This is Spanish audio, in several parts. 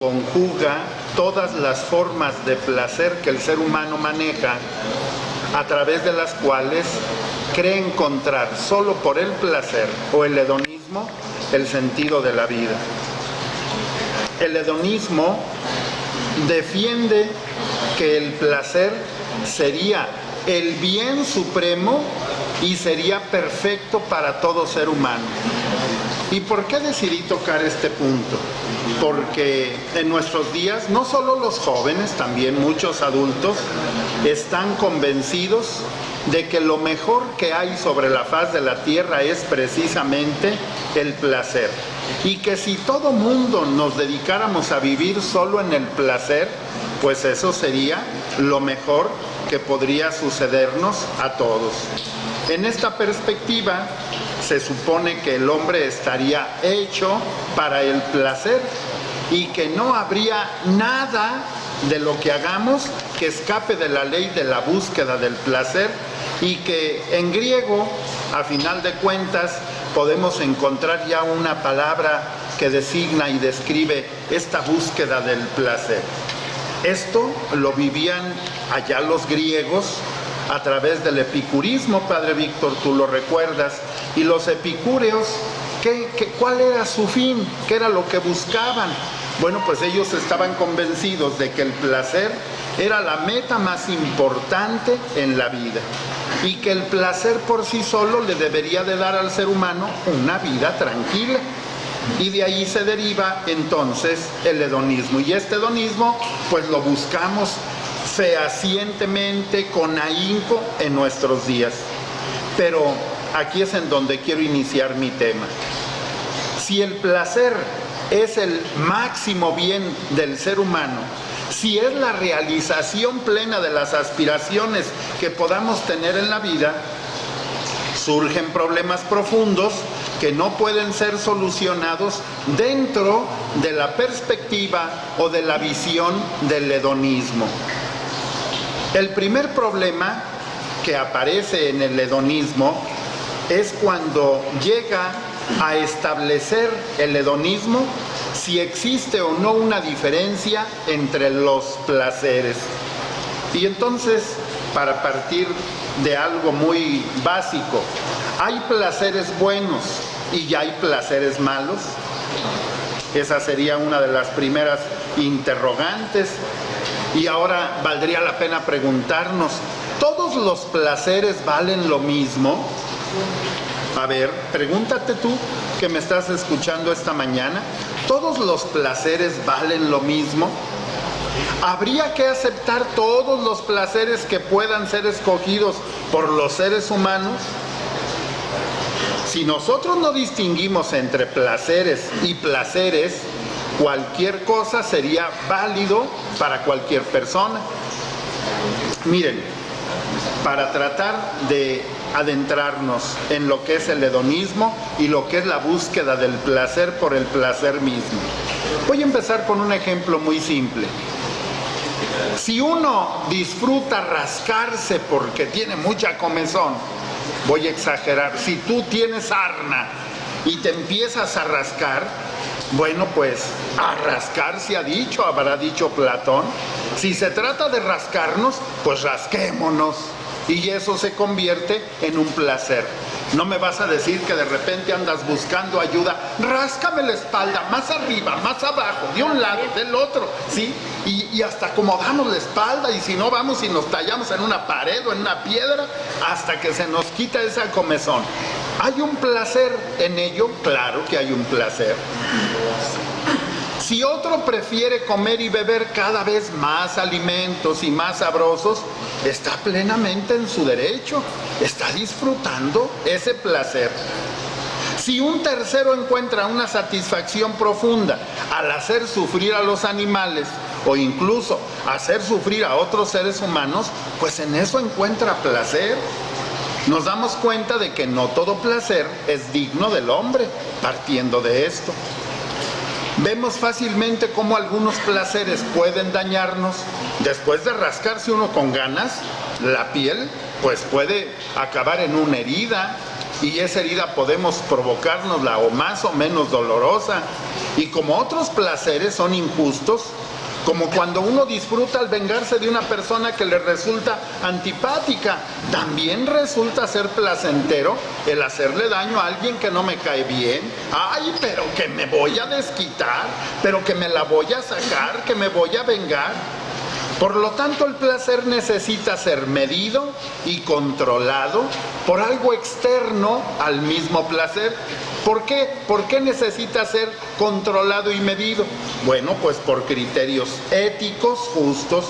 conjuga todas las formas de placer que el ser humano maneja, a través de las cuales cree encontrar solo por el placer o el hedonismo el sentido de la vida. El hedonismo defiende que el placer sería el bien supremo y sería perfecto para todo ser humano. ¿Y por qué decidí tocar este punto? Porque en nuestros días, no solo los jóvenes, también muchos adultos están convencidos de que lo mejor que hay sobre la faz de la tierra es precisamente el placer. Y que si todo mundo nos dedicáramos a vivir solo en el placer, pues eso sería lo mejor que podría sucedernos a todos. En esta perspectiva, se supone que el hombre estaría hecho para el placer y que no habría nada de lo que hagamos que escape de la ley de la búsqueda del placer, y que en griego, a final de cuentas, podemos encontrar ya una palabra que designa y describe esta búsqueda del placer. Esto lo vivían allá los griegos a través del epicurismo, Padre Víctor, tú lo recuerdas, y los epicúreos, ¿cuál era su fin? ¿Qué era lo que buscaban? Bueno, pues ellos estaban convencidos de que el placer era la meta más importante en la vida y que el placer por sí solo le debería de dar al ser humano una vida tranquila. Y de ahí se deriva entonces el hedonismo, y este hedonismo pues lo buscamos fehacientemente, con ahínco en nuestros días. Pero aquí es en donde quiero iniciar mi tema. Si el placer es el máximo bien del ser humano, si es la realización plena de las aspiraciones que podamos tener en la vida, surgen problemas profundos que no pueden ser solucionados dentro de la perspectiva o de la visión del hedonismo. El primer problema que aparece en el hedonismo es cuando llega a establecer el hedonismo si existe o no una diferencia entre los placeres. Y entonces, para partir de algo muy básico, ¿hay placeres buenos y hay placeres malos? Esa sería una de las primeras interrogantes. Y ahora valdría la pena preguntarnos, ¿todos los placeres valen lo mismo? A ver, pregúntate tú que me estás escuchando esta mañana, ¿todos los placeres valen lo mismo? ¿Habría que aceptar todos los placeres que puedan ser escogidos por los seres humanos? Si nosotros no distinguimos entre placeres y placeres, cualquier cosa sería válido para cualquier persona. Miren, para tratar de adentrarnos en lo que es el hedonismo y lo que es la búsqueda del placer por el placer mismo, voy a empezar con un ejemplo muy simple. Si uno disfruta rascarse porque tiene mucha comezón, voy a exagerar, si tú tienes sarna y te empiezas a rascar, bueno, pues a rascar se ha dicho, habrá dicho Platón. Si se trata de rascarnos, pues rasquémonos. Y eso se convierte en un placer. No me vas a decir que de repente andas buscando ayuda. Ráscame la espalda, más arriba, más abajo, de un lado, del otro, ¿sí? Y hasta acomodamos la espalda, y si no vamos y nos tallamos en una pared o en una piedra hasta que se nos quita esa comezón. ¿Hay un placer en ello? Claro que hay un placer. Si otro prefiere comer y beber cada vez más alimentos y más sabrosos, está plenamente en su derecho, está disfrutando ese placer. Si un tercero encuentra una satisfacción profunda al hacer sufrir a los animales o incluso hacer sufrir a otros seres humanos, pues en eso encuentra placer. Nos damos cuenta de que no todo placer es digno del hombre, partiendo de esto. Vemos fácilmente cómo algunos placeres pueden dañarnos. Después de rascarse uno con ganas, la piel pues puede acabar en una herida, y esa herida podemos provocárnosla o más o menos dolorosa. Y como otros placeres son injustos, como cuando uno disfruta al vengarse de una persona que le resulta antipática, también resulta ser placentero el hacerle daño a alguien que no me cae bien. Ay, pero que me voy a desquitar, pero que me la voy a sacar, que me voy a vengar. Por lo tanto, el placer necesita ser medido y controlado por algo externo al mismo placer. ¿Por qué? ¿Por qué necesita ser controlado y medido? Bueno, pues por criterios éticos justos,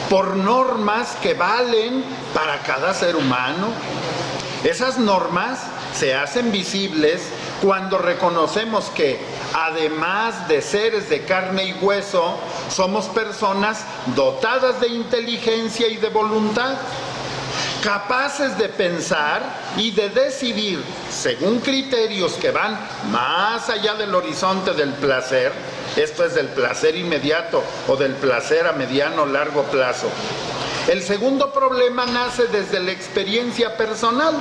por normas que valen para cada ser humano. Esas normas se hacen visibles cuando reconocemos que, además de seres de carne y hueso, somos personas dotadas de inteligencia y de voluntad, capaces de pensar y de decidir según criterios que van más allá del horizonte del placer. Esto es del placer inmediato o del placer a mediano o largo plazo. El segundo problema nace desde la experiencia personal.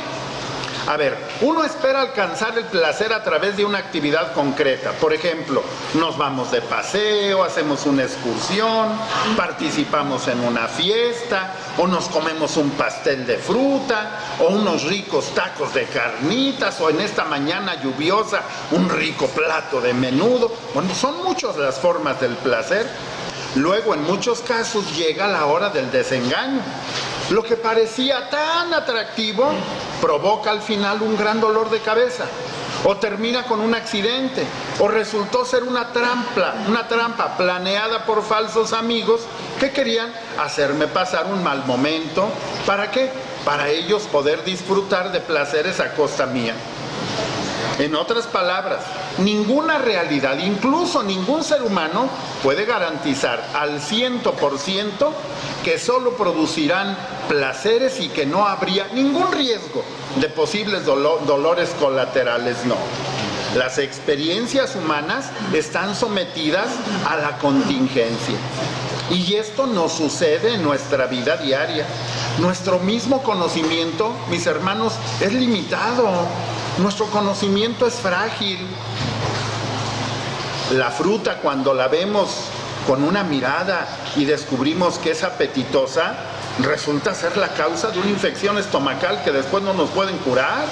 A ver, uno espera alcanzar el placer a través de una actividad concreta. Por ejemplo, nos vamos de paseo, hacemos una excursión, participamos en una fiesta, o nos comemos un pastel de fruta, o unos ricos tacos de carnitas, o en esta mañana lluviosa, un rico plato de menudo. Bueno, son muchas las formas del placer. Luego, en muchos casos, llega la hora del desengaño. Lo que parecía tan atractivo provoca al final un gran dolor de cabeza, o termina con un accidente, o resultó ser una trampa planeada por falsos amigos que querían hacerme pasar un mal momento. ¿Para qué? Para ellos poder disfrutar de placeres a costa mía. En otras palabras, ninguna realidad, incluso ningún ser humano, puede garantizar al 100% que solo producirán placeres y que no habría ningún riesgo de posibles dolores colaterales. No. Las experiencias humanas están sometidas a la contingencia. Y esto nos sucede en nuestra vida diaria. Nuestro mismo conocimiento, mis hermanos, es limitado. Nuestro conocimiento es frágil. La fruta, cuando la vemos con una mirada y descubrimos que es apetitosa, resulta ser la causa de una infección estomacal que después no nos pueden curar.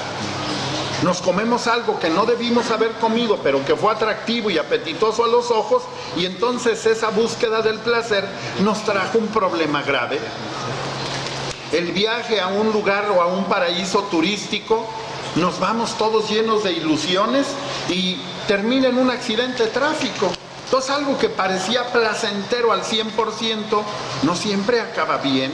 Nos comemos algo que no debimos haber comido, pero que fue atractivo y apetitoso a los ojos, y entonces esa búsqueda del placer nos trajo un problema grave. El viaje a un lugar o a un paraíso turístico, nos vamos todos llenos de ilusiones y termina en un accidente de tráfico. Entonces, algo que parecía placentero al 100% no siempre acaba bien.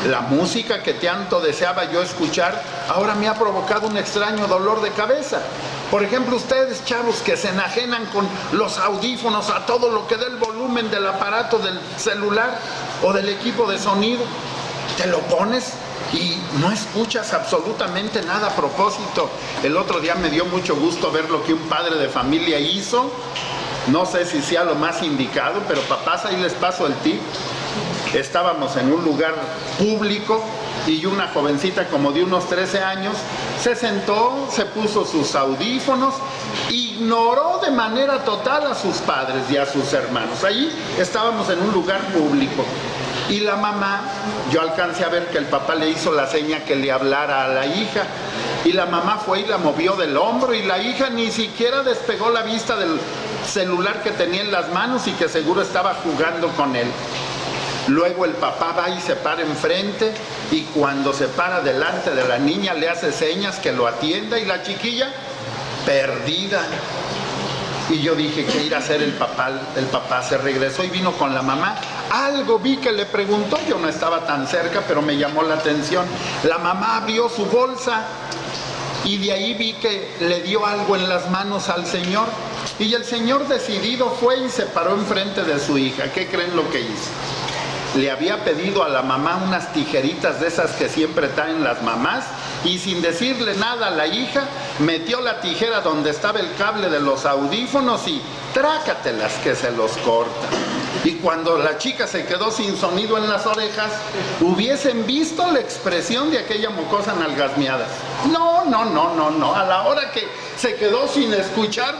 La música que tanto deseaba yo escuchar ahora me ha provocado un extraño dolor de cabeza. Por ejemplo, ustedes, chavos, que se enajenan con los audífonos a todo lo que da el volumen del aparato del celular o del equipo de sonido, te lo pones y no escuchas absolutamente nada a propósito. El otro día me dio mucho gusto ver lo que un padre de familia hizo. No sé si sea lo más indicado, pero papás, ahí les paso el tip. Estábamos en un lugar público y una jovencita como de unos 13 años se sentó, se puso sus audífonos, ignoró de manera total a sus padres y a sus hermanos. Allí estábamos en un lugar público. Y la mamá, yo alcancé a ver que el papá le hizo la seña que le hablara a la hija, y la mamá fue y la movió del hombro, y la hija ni siquiera despegó la vista del celular que tenía en las manos y que seguro estaba jugando con él. Luego el papá va y se para enfrente, y cuando se para delante de la niña le hace señas que lo atienda, y la chiquilla perdida. Y yo dije, ¿qué irá a hacer el papá? El papá se regresó y vino con la mamá. Algo vi que le preguntó, yo no estaba tan cerca, pero me llamó la atención. La mamá abrió su bolsa y de ahí vi que le dio algo en las manos al señor. Y el señor decidido fue y se paró enfrente de su hija. ¿Qué creen lo que hizo? Le había pedido a la mamá unas tijeritas de esas que siempre traen las mamás, y sin decirle nada a la hija, metió la tijera donde estaba el cable de los audífonos y trácatelas que se los corta. Y cuando la chica se quedó sin sonido en las orejas, hubiesen visto la expresión de aquella mocosa nalgasmeada. No, a la hora que se quedó sin escuchar,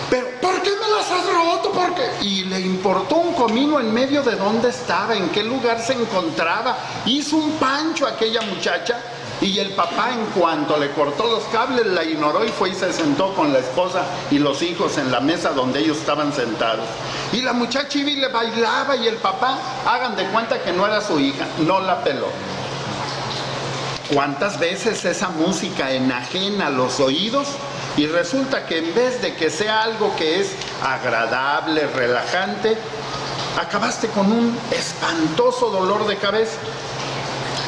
pero ¿por qué me las has roto? ¿Por qué? Y le importó un comino en medio de dónde estaba, en qué lugar se encontraba. Hizo un pancho a aquella muchacha. Y el papá, en cuanto le cortó los cables, la ignoró y fue y se sentó con la esposa y los hijos en la mesa donde ellos estaban sentados. Y la muchacha iba y le bailaba, y el papá, hagan de cuenta que no era su hija, no la peló. ¿Cuántas veces esa música enajena los oídos? Y resulta que en vez de que sea algo que es agradable, relajante, acabaste con un espantoso dolor de cabeza.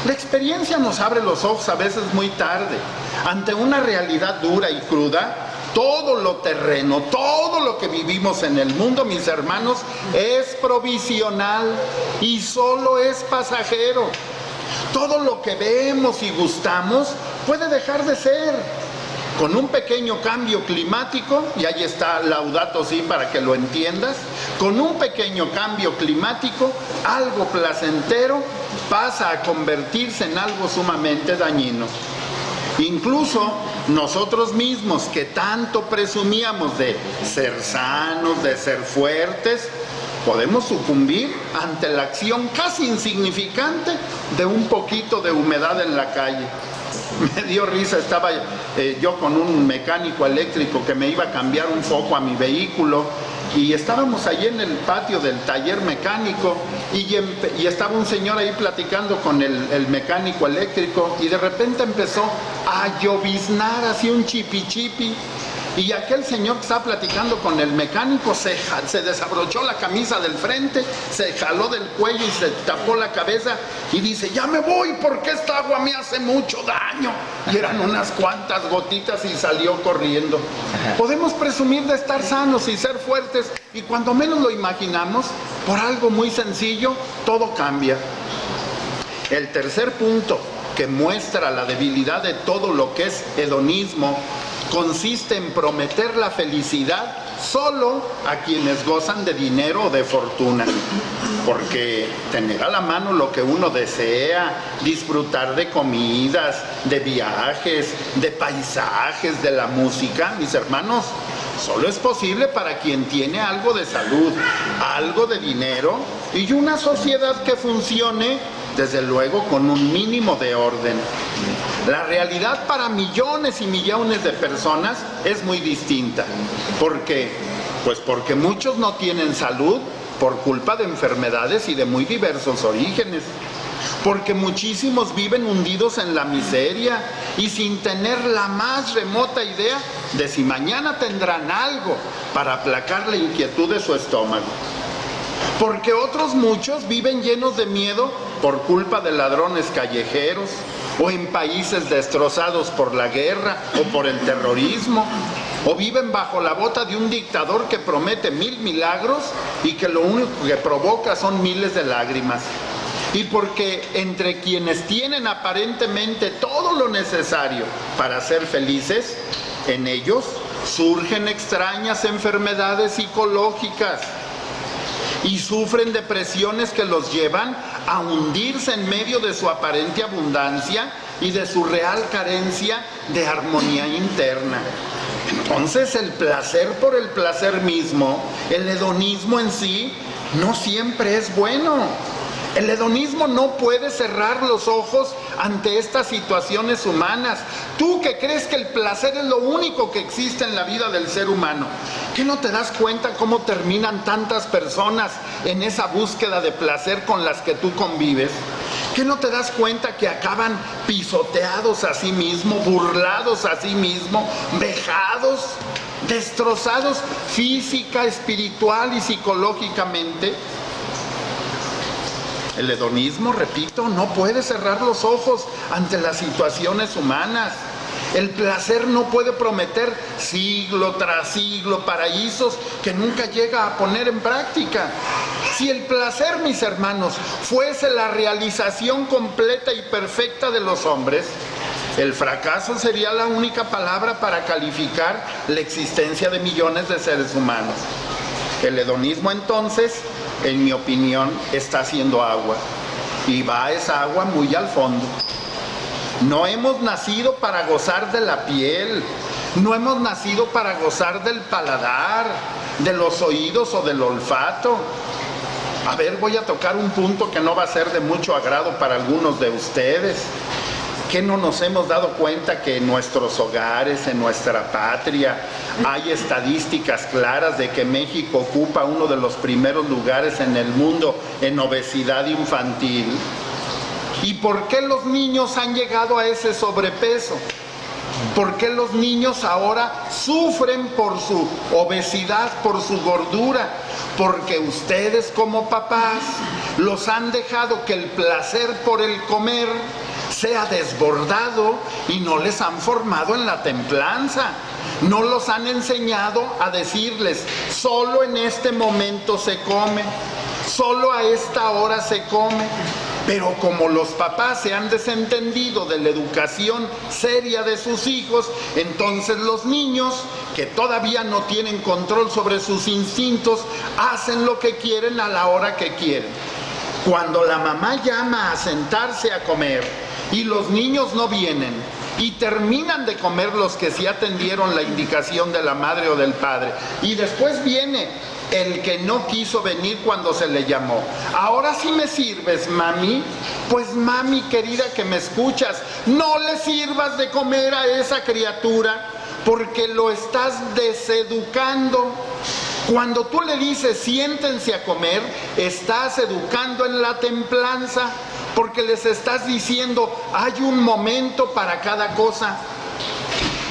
La experiencia nos abre los ojos a veces muy tarde. Ante una realidad dura y cruda, todo lo terreno, todo lo que vivimos en el mundo, mis hermanos, es provisional y solo es pasajero. Todo lo que vemos y gustamos puede dejar de ser. Con un pequeño cambio climático, y ahí está Laudato Si para que lo entiendas, con un pequeño cambio climático, algo placentero pasa a convertirse en algo sumamente dañino. Incluso nosotros mismos, que tanto presumíamos de ser sanos, de ser fuertes, podemos sucumbir ante la acción casi insignificante de un poquito de humedad en la calle. Me dio risa, estaba yo con un mecánico eléctrico que me iba a cambiar un foco a mi vehículo, y estábamos allí en el patio del taller mecánico, y estaba un señor ahí platicando con el mecánico eléctrico, y de repente empezó a lloviznar así un chipi, y aquel señor que estaba platicando con el mecánico se desabrochó la camisa del frente, se jaló del cuello y se tapó la cabeza y dice: ya me voy porque esta agua me hace mucho daño. Y eran unas cuantas gotitas y salió corriendo. Podemos presumir de estar sanos y ser fuertes, y cuando menos lo imaginamos, por algo muy sencillo, todo cambia. El tercer punto que muestra la debilidad de todo lo que es hedonismo consiste en prometer la felicidad solo a quienes gozan de dinero o de fortuna. Porque tener a la mano lo que uno desea, disfrutar de comidas, de viajes, de paisajes, de la música, mis hermanos, solo es posible para quien tiene algo de salud, algo de dinero y una sociedad que funcione, desde luego, con un mínimo de orden. La realidad para millones y millones de personas es muy distinta. ¿Por qué? Pues porque muchos no tienen salud por culpa de enfermedades y de muy diversos orígenes. Porque muchísimos viven hundidos en la miseria y sin tener la más remota idea de si mañana tendrán algo para aplacar la inquietud de su estómago. Porque otros muchos viven llenos de miedo por culpa de ladrones callejeros, o en países destrozados por la guerra o por el terrorismo, o viven bajo la bota de un dictador que promete 1000 milagros y que lo único que provoca son miles de lágrimas. Y porque entre quienes tienen aparentemente todo lo necesario para ser felices, en ellos surgen extrañas enfermedades psicológicas y sufren depresiones que los llevan a hundirse en medio de su aparente abundancia y de su real carencia de armonía interna. Entonces, el placer por el placer mismo, el hedonismo en sí, no siempre es bueno. El hedonismo no puede cerrar los ojos ante estas situaciones humanas. Tú que crees que el placer es lo único que existe en la vida del ser humano, ¿qué no te das cuenta cómo terminan tantas personas en esa búsqueda de placer con las que tú convives? ¿Qué no te das cuenta que acaban pisoteados a sí mismos, burlados a sí mismos, vejados, destrozados física, espiritual y psicológicamente? El hedonismo, repito, no puede cerrar los ojos ante las situaciones humanas. El placer no puede prometer siglo tras siglo paraísos que nunca llega a poner en práctica. Si el placer, mis hermanos, fuese la realización completa y perfecta de los hombres, el fracaso sería la única palabra para calificar la existencia de millones de seres humanos. El hedonismo, entonces, en mi opinión, está haciendo agua. Y va esa agua muy al fondo. No hemos nacido para gozar de la piel, no hemos nacido para gozar del paladar, de los oídos o del olfato. A ver, voy a tocar un punto que no va a ser de mucho agrado para algunos de ustedes. ¿Qué no nos hemos dado cuenta que en nuestros hogares, en nuestra patria, hay estadísticas claras de que México ocupa uno de los primeros lugares en el mundo en obesidad infantil? ¿Y por qué los niños han llegado a ese sobrepeso? ¿Por qué los niños ahora sufren por su obesidad, por su gordura? Porque ustedes como papás los han dejado que el placer por el comer sea desbordado y no les han formado en la templanza. No los han enseñado a decirles, solo en este momento se come, solo a esta hora se come. Pero como los papás se han desentendido de la educación seria de sus hijos, entonces los niños, que todavía no tienen control sobre sus instintos, hacen lo que quieren a la hora que quieren. Cuando la mamá llama a sentarse a comer y los niños no vienen, y terminan de comer los que sí atendieron la indicación de la madre o del padre, y después viene el que no quiso venir cuando se le llamó. Ahora sí me sirves, mami. Pues mami querida que me escuchas, no le sirvas de comer a esa criatura porque lo estás deseducando. Cuando tú le dices siéntense a comer, estás educando en la templanza, porque les estás diciendo hay un momento para cada cosa.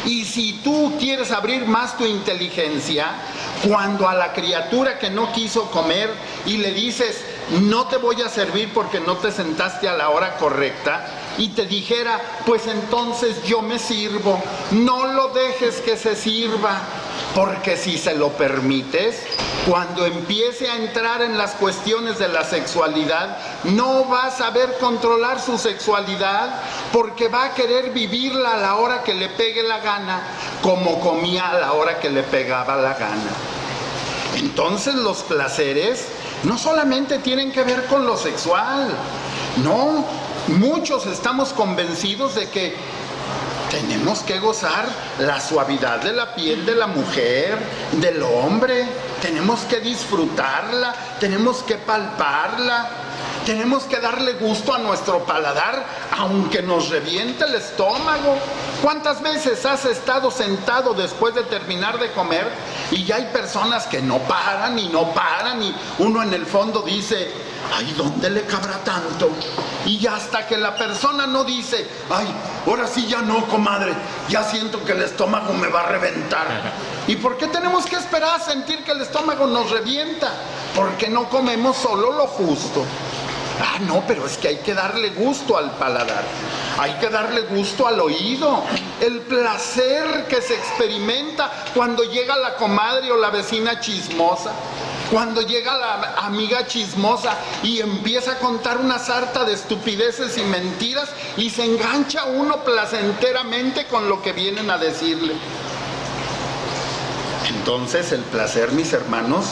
Y si tú quieres abrir más tu inteligencia, cuando a la criatura que no quiso comer y le dices no te voy a servir porque no te sentaste a la hora correcta, y te dijera pues entonces yo me sirvo, no lo dejes que se sirva, porque si se lo permites, cuando empiece a entrar en las cuestiones de la sexualidad, no va a saber controlar su sexualidad, porque va a querer vivirla a la hora que le pegue la gana, como comía a la hora que le pegaba la gana. Entonces los placeres no solamente tienen que ver con lo sexual, no, muchos estamos convencidos de que tenemos que gozar la suavidad de la piel de la mujer, del hombre, tenemos que disfrutarla, tenemos que palparla, tenemos que darle gusto a nuestro paladar, aunque nos reviente el estómago. ¿Cuántas veces has estado sentado después de terminar de comer y ya hay personas que no paran y no paran y uno en el fondo dice, ay, ¿dónde le cabrá tanto? Y hasta que la persona no dice, ay, ahora sí ya no, comadre, ya siento que el estómago me va a reventar. ¿Y por qué tenemos que esperar a sentir que el estómago nos revienta? Porque no comemos solo lo justo. Ah, no, pero es que hay que darle gusto al paladar, hay que darle gusto al oído, el placer que se experimenta cuando llega la comadre o la vecina chismosa, cuando llega la amiga chismosa y empieza a contar una sarta de estupideces y mentiras y se engancha uno placenteramente con lo que vienen a decirle. Entonces el placer, mis hermanos,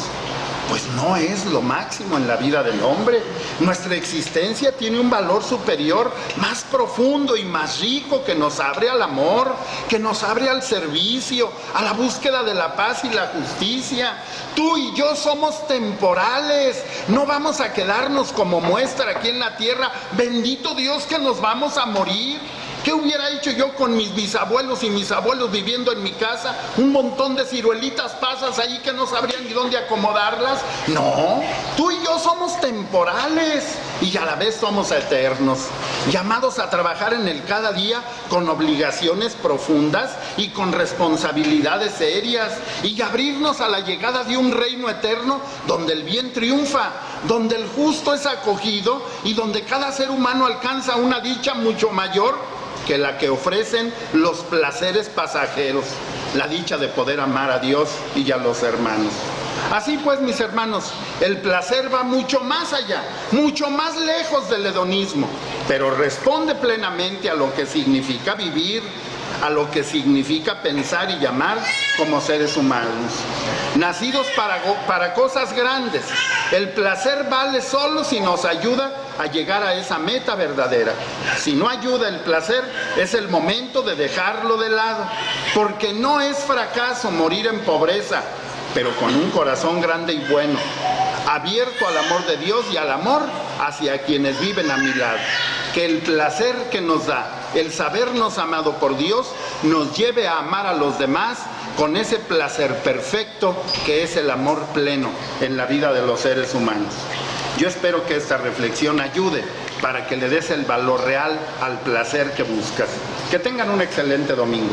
pues no es lo máximo en la vida del hombre. Nuestra existencia tiene un valor superior, más profundo y más rico, que nos abre al amor, que nos abre al servicio, a la búsqueda de la paz y la justicia. Tú y yo somos temporales, no vamos a quedarnos como muestra aquí en la tierra. Bendito Dios que nos vamos a morir. ¿Qué hubiera hecho yo con mis bisabuelos y mis abuelos viviendo en mi casa? Un montón de ciruelitas pasas ahí que no sabrían ni dónde acomodarlas. No, tú y yo somos temporales y a la vez somos eternos, llamados a trabajar en el cada día con obligaciones profundas y con responsabilidades serias, y abrirnos a la llegada de un reino eterno donde el bien triunfa, donde el justo es acogido y donde cada ser humano alcanza una dicha mucho mayor que la que ofrecen los placeres pasajeros, la dicha de poder amar a Dios y a los hermanos. Así pues, mis hermanos, el placer va mucho más allá, mucho más lejos del hedonismo, pero responde plenamente a lo que significa vivir, a lo que significa pensar y amar como seres humanos. Nacidos para cosas grandes. El placer vale solo si nos ayuda a llegar a esa meta verdadera. Si no ayuda el placer, es el momento de dejarlo de lado, porque no es fracaso morir en pobreza, pero con un corazón grande y bueno, abierto al amor de Dios y al amor hacia quienes viven a mi lado. Que el placer que nos da el sabernos amado por Dios nos lleve a amar a los demás con ese placer perfecto que es el amor pleno en la vida de los seres humanos. Yo espero que esta reflexión ayude para que le des el valor real al placer que buscas. Que tengan un excelente domingo.